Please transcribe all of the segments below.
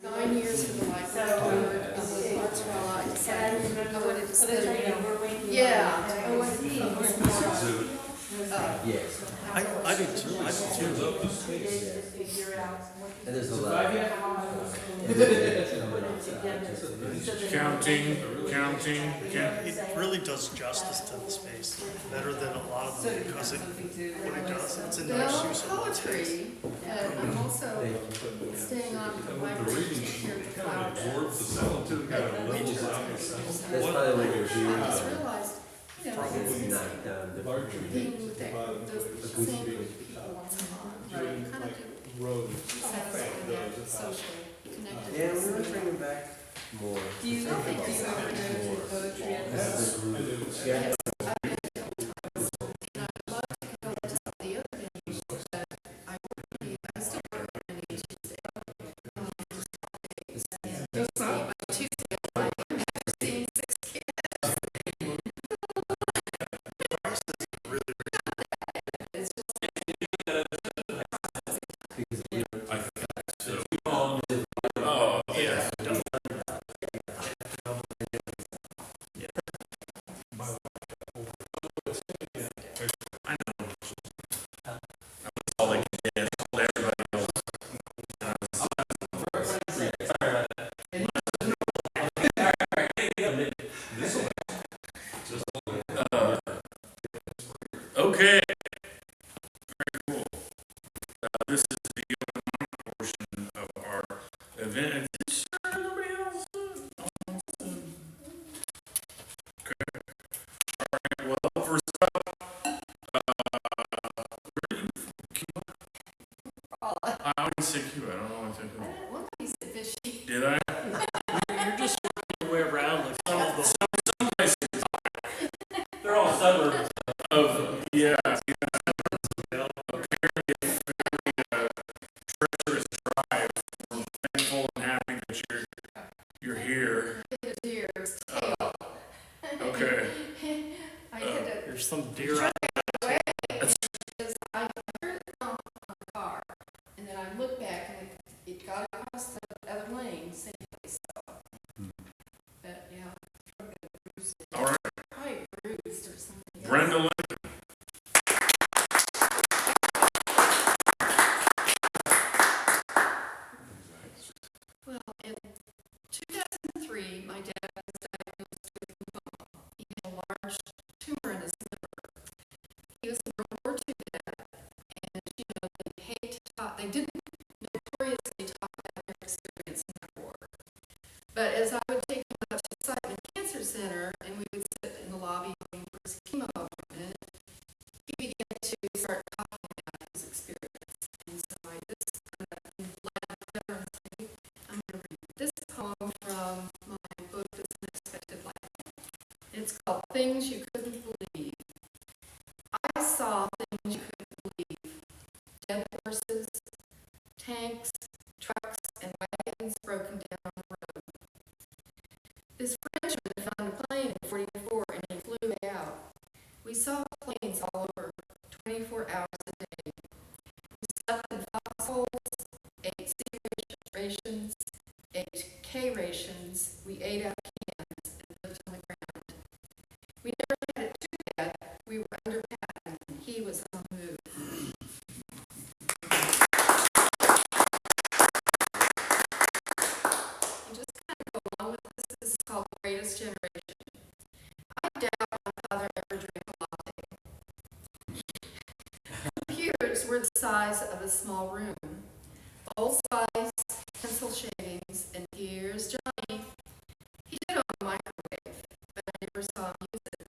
9 years for the library board, and the arts while I decided I wanted to spend. Yeah, I wanted to focus more on, Yes. I do too. I do too. And there's a lot. Counting. It really does justice to the space better than a lot of them because what it does, it's a nice well, use of one space. poetry, but I'm also staying on the library here at the Flower Beds. That's probably like your I view. just realized, you know, Probably not done. being with those same group of people once in a while, right? You kind of satisfying that social connectedness. Yeah, we want to bring them back more. Do you I think think it's you ever over go to poetry at This the is a group. Yes, I've been a couple times, and I'd love to go to some of the other venues, but I still work on any Tuesday. And Tuesday, by Tuesday, I'm seeing 6 kids. It's just Oh, yeah. I know. That's all they can get. Everybody else. Okay. Very cool. This is the open mic portion of our event. Is anybody else? Okay. All right. Well, first up, I always say Q. I don't know what I think of. one piece of fishy. Did I? You're just working your way around like some of the Some places they're all suburbs. of yeah. Treacherous drive. We're thankful and happy that you're here. Deer's tail. Okay. I had to There's some deer out away because I heard it on the car, and then I looked back and it got across the other lane, same place. So, but yeah, probably bruised it. All right. Probably bruised or something. Brenda Lynn. Well, in 2003, my dad was diagnosed with lymphoma. He had a large tumor in his liver. He was a World War II vet, and you know they hate to talk. They didn't notoriously talk about their experience in the war. But as I would take him out to Simon Cancer Center, and we would sit in the lobby waiting for his chemo appointment, he began to start talking about his experience. And so I just kind of, in light of Veterans Day, I'm going to read this poem from my book, This Unexpected Life. It's called Things You Couldn't Believe. I saw things you couldn't believe. Dead horses, tanks, trucks, and wagons broken down the road. This Frenchman found a plane in 44 and he flew out. We saw planes all over 24 hours a day. We slept in foxholes, ate C rations, ate K rations, we ate out cans and lived on the ground. We never had it too bad. We were under pattern and he was on the move. And just kind of go along with this, this is called Greatest Generation. I doubt my father ever drank a latte. Computers were the size of a small room. Old Spice, pencil shavings, and here's Johnny. He did own a microwave, but I never saw him use it.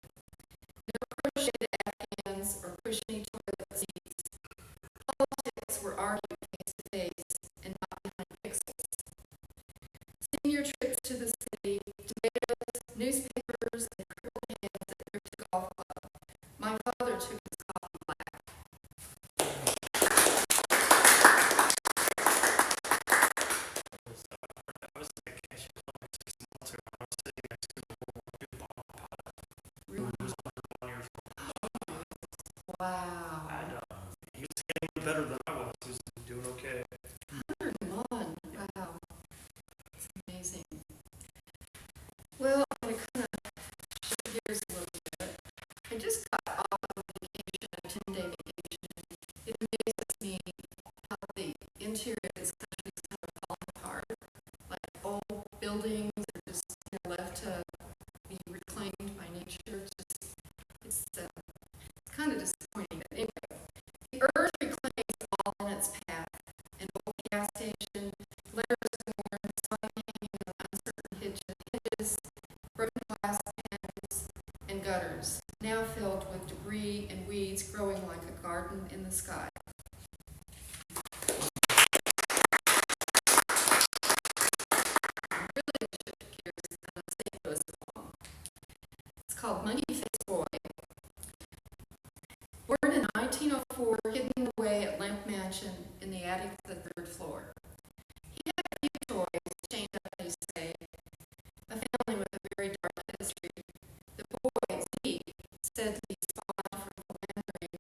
No crocheted Afghans or cushiony toilet seats. Politics were argued face to face and not behind pixels. Senior trips to the city, tomatoes, newspapers, and crippled hands at Thrift Golf Club. My father took his coffee black. I was like, I should play 6 months ago. I was sitting next to a World War II bomb pod. Who was 101 years old. Wow. And he was getting better than I was. He was doing okay. 101. Wow. and gutters, now filled with debris and weeds growing like a garden in the sky. Really shift gears and say it goes along. It's called Monkey Face Boy. Born in 1904, hidden away at Lamp Mansion in the attic of the third floor. He had a few toys chained up at his say, a family with a very dark history. The boy, Zeke, said to be spawned from philandering,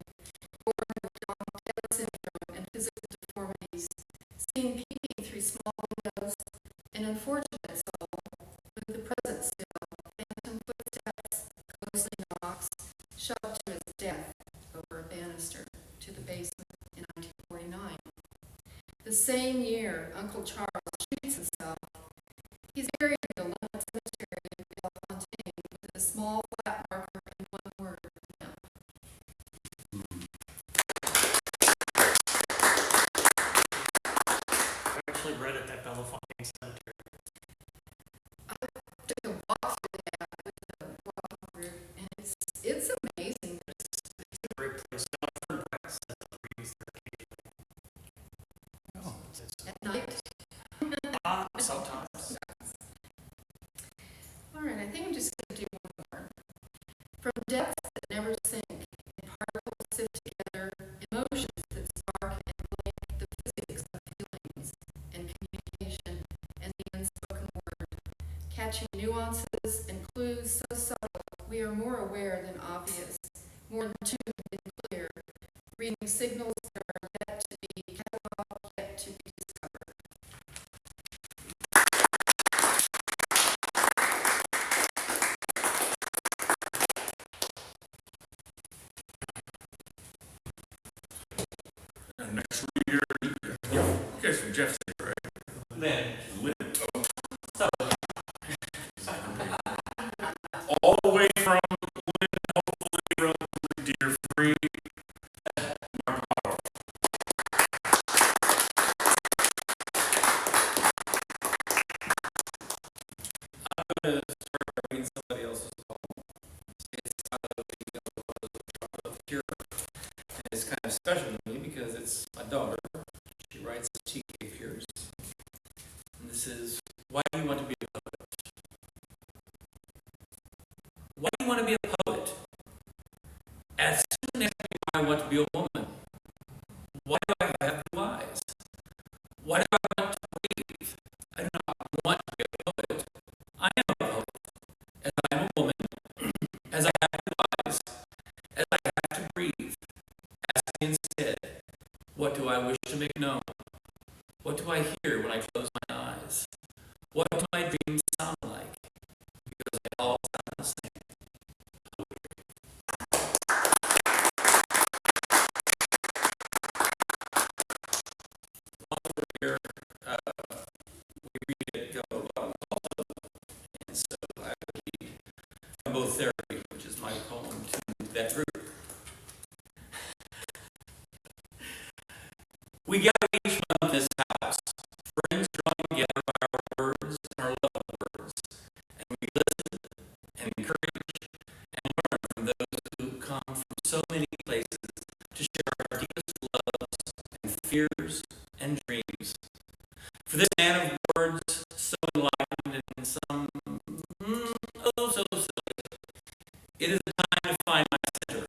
born with Down syndrome and physical deformities, seen peeking through small windows, an unfortunate soul, with the present still, phantom footsteps, ghostly knocks, shoved to his death over a banister to the basement in 1949. The same year, Uncle Charles shoots himself. He's buried in the Lemon Cemetery in Bellefontaine with a small flat marker and one word, "Lamp." I actually read it at Bellefontaine Cemetery. Took a walk through that with the walking group, and it's amazing. It's a great place. Jonathan Brett said that breathes there occasionally. Oh. At night. Sometimes. All right, I think I'm just going to do one more. From depths that never sink, and particles sift together, emotions that spark and blink the physics of feelings and communication and the unspoken word, catching nuances and clues so subtle we are more aware than obvious, more in tune than clear, reading signals that are yet to be cataloged, yet to be discovered. And next reader, okay, from Jeff, right? Lynn. Lynn. All the way from Lynn, hopefully relatively deer free. I'm going to start reading somebody else's poem. It's Cure. And it's kind of special to me because it's my daughter. She writes TK Pierce. And this is, why do you want to be a poet? Why do you want to be a poet? As soon as I want to be a woman. Why do I have blue eyes? Why do I want to breathe? I do not want to be a poet. I am a poet. As I am a woman, as I have blue eyes, as I have to breathe. Ask me instead, what do I wish to make known? What do I hear when I close my eyes? What do my dreams sound like? Because they all sound the same. While we're here, we read it go along also. And so I would read Gumbo Therapy, which is my poem to that group. We gather each month in this house, friends drawn together by our words and our love words, and we listen and encourage and learn from those who come from so many places to share our deepest loves and fears and dreams. For this man of words, so enlightened and some, oh so silly, it is the time to find my center,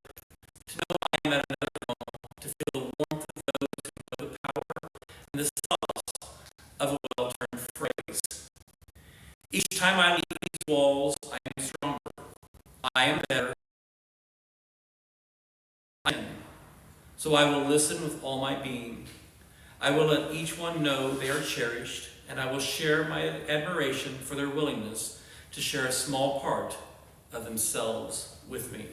to know I am at another home, to feel the warmth of those who know the power and the solace of a well-turned phrase. Each time I leave these walls, I am stronger. I am better. I am. So I will listen with all my being. I will let each one know they are cherished, and I will share my admiration for their willingness to share a small part of themselves with me.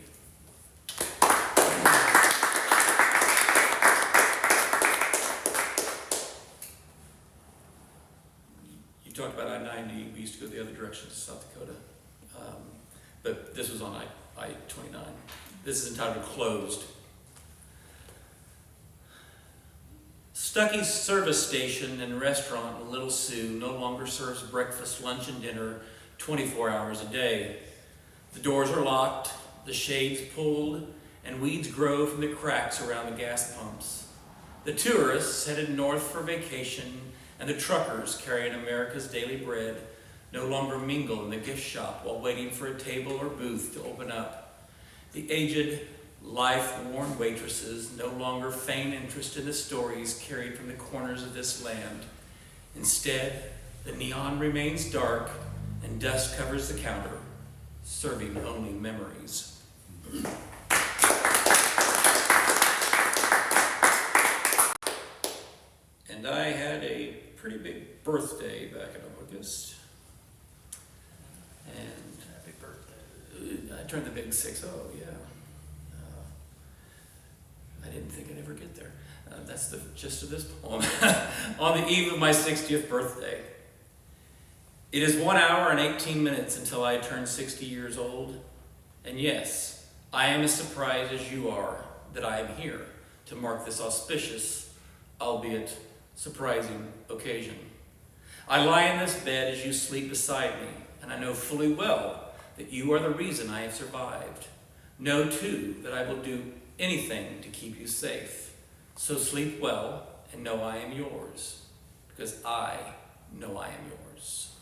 You talked about I-90. We used to go the other direction to South Dakota. But this was on I-29. This is entitled Closed. Stuckey's service station and restaurant in Little Sioux no longer serves breakfast, lunch, and dinner 24 hours a day. The doors are locked, the shades pulled, and weeds grow from the cracks around the gas pumps. The tourists headed north for vacation and the truckers carrying America's daily bread no longer mingle in the gift shop while waiting for a table or booth to open up. The aged, life-worn waitresses no longer feign interest in the stories carried from the corners of this land. Instead, the neon remains dark and dust covers the counter, serving only memories. And I had a pretty big birthday back in August. And Happy birthday. I turned the big 6-0, yeah. I didn't think I'd ever get there. That's the gist of this poem. On the eve of my 60th birthday. It is 1 hour and 18 minutes until I turn 60 years old. And yes, I am as surprised as you are that I am here to mark this auspicious, albeit surprising occasion. I lie in this bed as you sleep beside me, and I know fully well that you are the reason I have survived. Know, too, that I will do anything to keep you safe. So sleep well and know I am yours, because I know I am yours.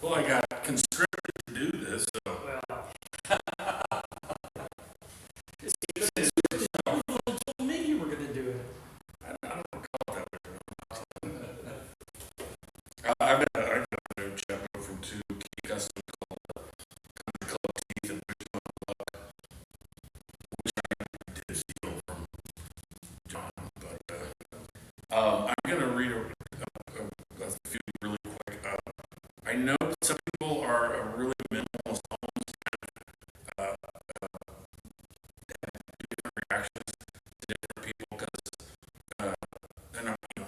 Well, I got conscripted to do this, so. Well, you told me you were going to do it. I don't recall that way. I've got a chapter from two key customs called Country Club Teeth and Wish No Luck, which I did steal from John, but I'm going to read a few really quick. I know some people are really minimalist homes and have different reactions to different people because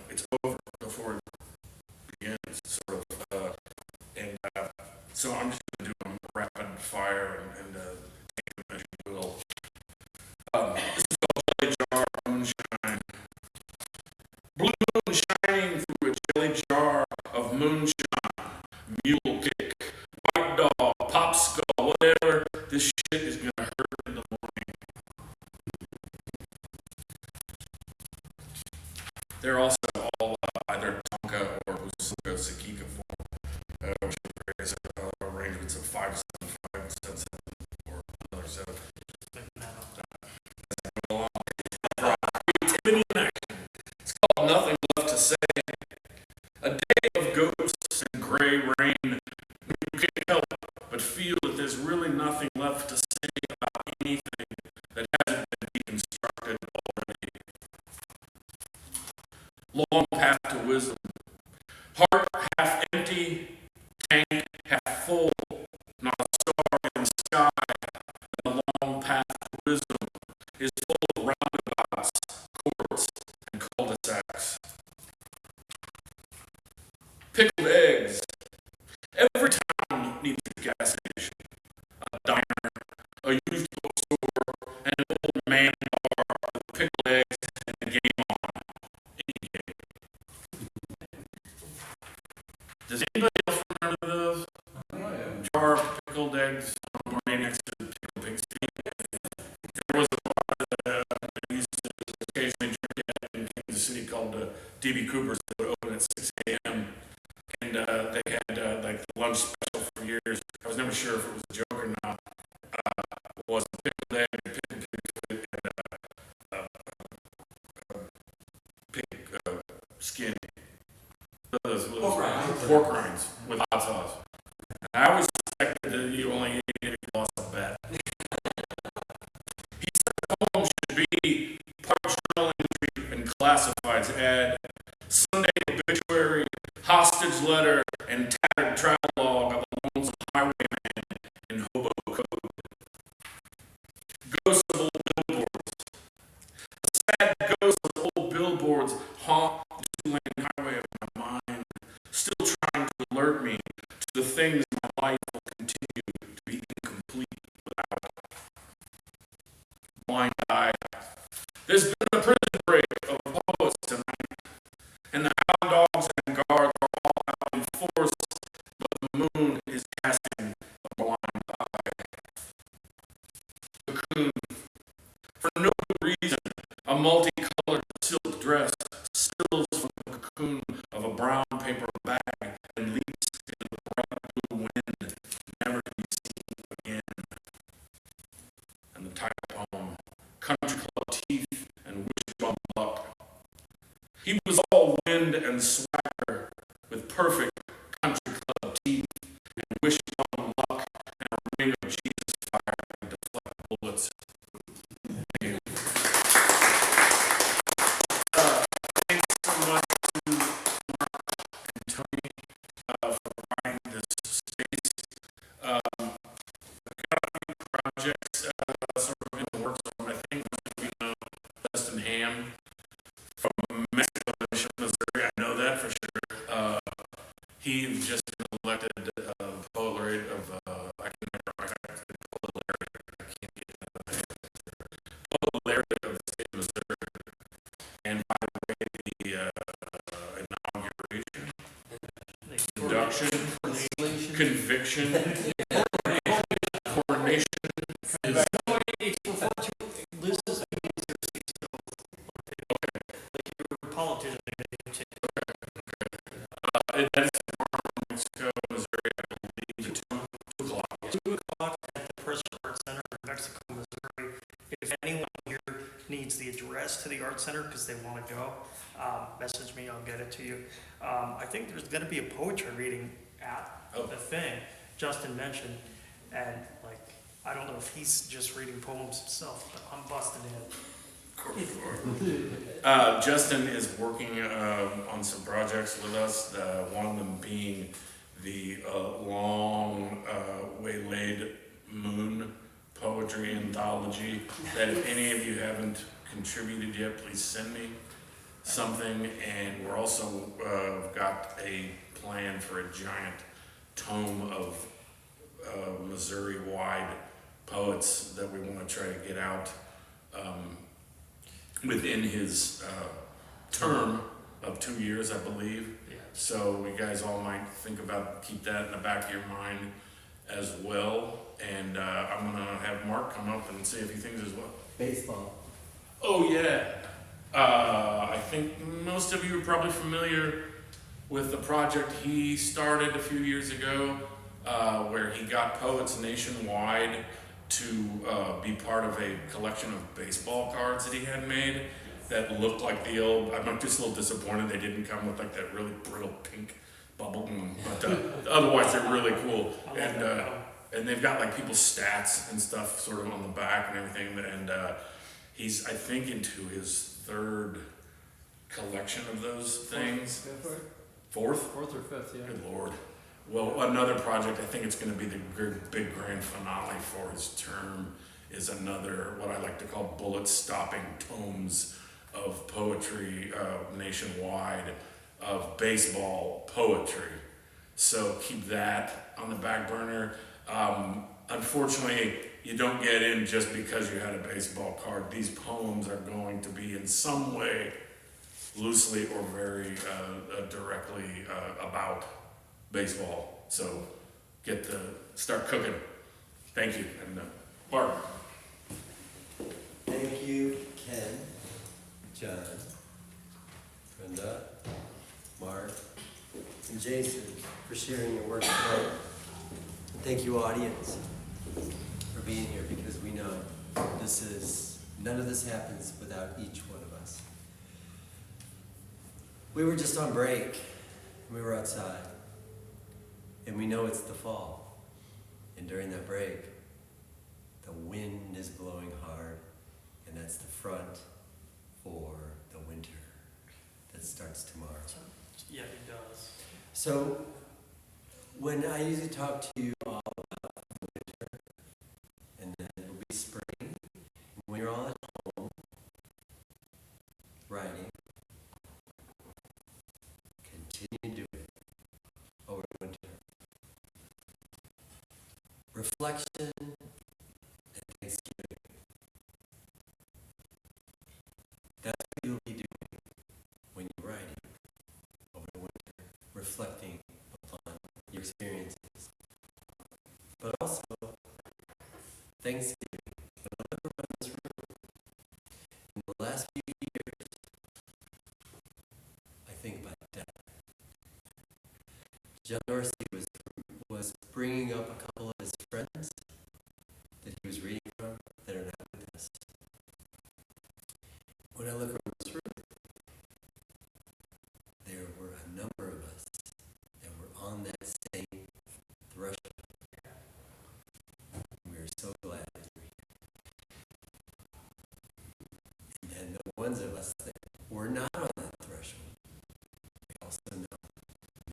it's over before it begins, sort of. So I'm just going to do them rapid fire and take them as you will. This is called Jelly Jar Moonshine. Blue moon shining through a jelly jar of moonshine. Mule kick, white dog, pop skull, whatever. This shit is going to hurt in the morning. They're also all either Tonka or Usuka Sakika form, which is arrangements of 5, 7, 5, 7, 7, or another 7. Creativity in action. It's called Nothing Left to Say. A day of ghosts and gray rain. You can't help but feel that there's really nothing left to say about anything that hasn't been deconstructed already. Long path to wisdom. Heart half empty, tank half full. Not a star in the sky. And the long path to wisdom is full of roundabouts, courts, and cul-de-sacs. Pickled eggs. Every town needs a gas station, a diner, a used bookstore, and an old man bar with pickled eggs and a game on. Any game. Does anybody else remember those? Jar of pickled eggs on the next to the pickled pig's feet. There was a bar that I used to occasionally drink at in Kansas City called D.B. Cooper's that would open at 6 a.m. And they had like the lunch special for years. I was never sure if it was a joke or not. It was a pickled egg, pickled pig and pig skin. Those pork rinds with hot sauce. I always suspected that you only ate it if you lost a bet. He said the poem should be part journal entry and classifieds ad, Sunday obituary, hostage letter, and tattered travelogue of a lonesome highwayman in hobo code. Ghosts of old billboards. The sad ghosts of old billboards haunt the two-lane highway of my mind, still trying to alert me to the things my life will continue to be incomplete without. for no good reason, a multicolored silk dress spills from the cocoon of a brown paper bag and leaps into the bright blue wind, never to be seen again. And the title poem, Country Club Teeth and Wishbone Luck. He was all wind and swagger, with perfect country club teeth and wishbone luck and a ring of Jesus fire to deflect bullets. Thanks so much to Mark and Tony for providing this space. I've got a few projects sort of in the works. I think you know Justin Ham from Mexico, Missouri. I know that for sure. He just been elected poet laureate of I can never I can't get poet laureate of the state of Missouri. And by the way, the inauguration, induction, conviction, coronation is Loses politician. that is tomorrow in Mexico, Missouri, I believe, at 2 o'clock. 2 o'clock at the Press Art Center in Mexico, Missouri. If anyone here needs the address to the Art Center because they want to go, message me, I'll get it to you. I think there's going to be a poetry reading at the thing Justin mentioned, and like, I don't know if he's just reading poems himself, but I'm busting in. Justin is working on some projects with us, one of them being the long waylaid moon poetry anthology that if any of you haven't contributed yet, please send me something. And we're also got a plan for a giant tome of Missouri-wide poets that we want to try to get out within his term of 2 years, I believe. Yeah. So you guys all might think about, keep that in the back of your mind as well. And I'm gonna have Mark come up and say a few things as well. Baseball. Oh yeah. I think most of you are probably familiar with the project he started a few years ago, where he got poets nationwide to be part of a collection of baseball cards that he had made that looked like the old. I'm just a little disappointed they didn't come with like that really brittle pink bubble, but otherwise they're really cool. And they've got like people's stats and stuff sort of on the back and everything. And he's, I think, into his 3rd collection of those things. Fourth? 4th or 5th, yeah. Good Lord. Well, another project, I think it's going to be the big grand finale for his term, is another, what I like to call bullet-stopping tomes of poetry nationwide, of baseball poetry. So keep that on the back burner. Unfortunately, you don't get in just because you had a baseball card. These poems are going to be in some way, loosely or very directly about baseball. So start cooking. Thank you. And Mark. Thank you, Ken, John, Brenda, Mark, and Jason for sharing your work today. And thank you, audience, for being here, because we know none of this happens without each one of us. We were just on break. We were outside. And we know it's the fall. And during that break, the wind is blowing hard. And that's the front for the winter that starts tomorrow. Yeah, he does. So, when I usually talk to you all about the winter, and then it'll be spring, when you're all at home, writing, continue to do it over winter. Reflection and Thanksgiving. That's what you'll be doing when you're writing over the winter, reflecting upon your experiences. But also, Thanksgiving. When I look around this room, John Dorsey was bringing up a couple of his friends that he was reading from that are not with us. When I look around this room, there were a number of us that were on that same threshold. We are so glad that you're here. And the ones of us that were not on that threshold, we also know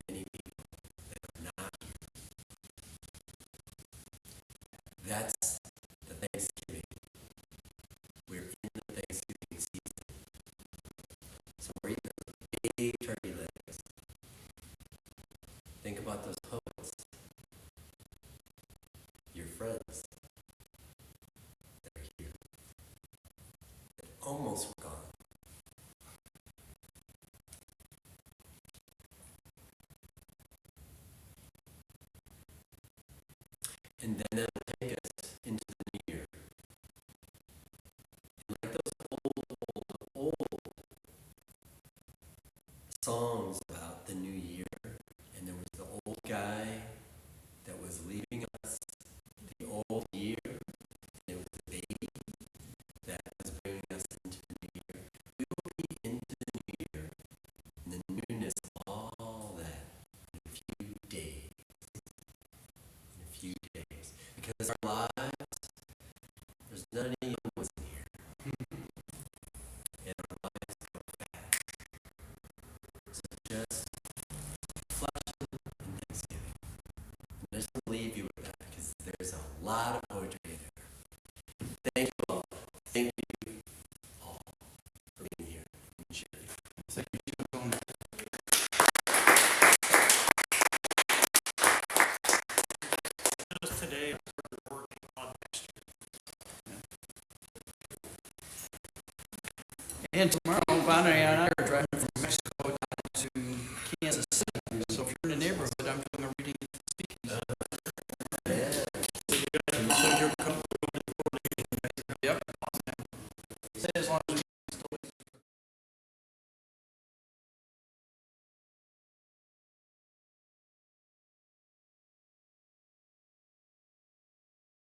many people that are not here. That's the Thanksgiving. We're in the Thanksgiving season. So we're eating those big turkey legs. Think about those poets, your friends that are here, that almost were gone. And then that'll take us into the new year. And like those old songs about the new year, and there was the old guy that was leaving us, the old year, and it was the baby that was bringing us into the new year. We will be into the new year, and the newness of all that in a few days. In a few days. Because our lives, there's none of the young ones in here. And our lives go fast. So just reflection and Thanksgiving. And I just want to leave you with that because there's a lot of poetry in there. Thank you all. Thank you all for being here and sharing. So you should go on. Just today, we're working on next year. And tomorrow, Bonnie and I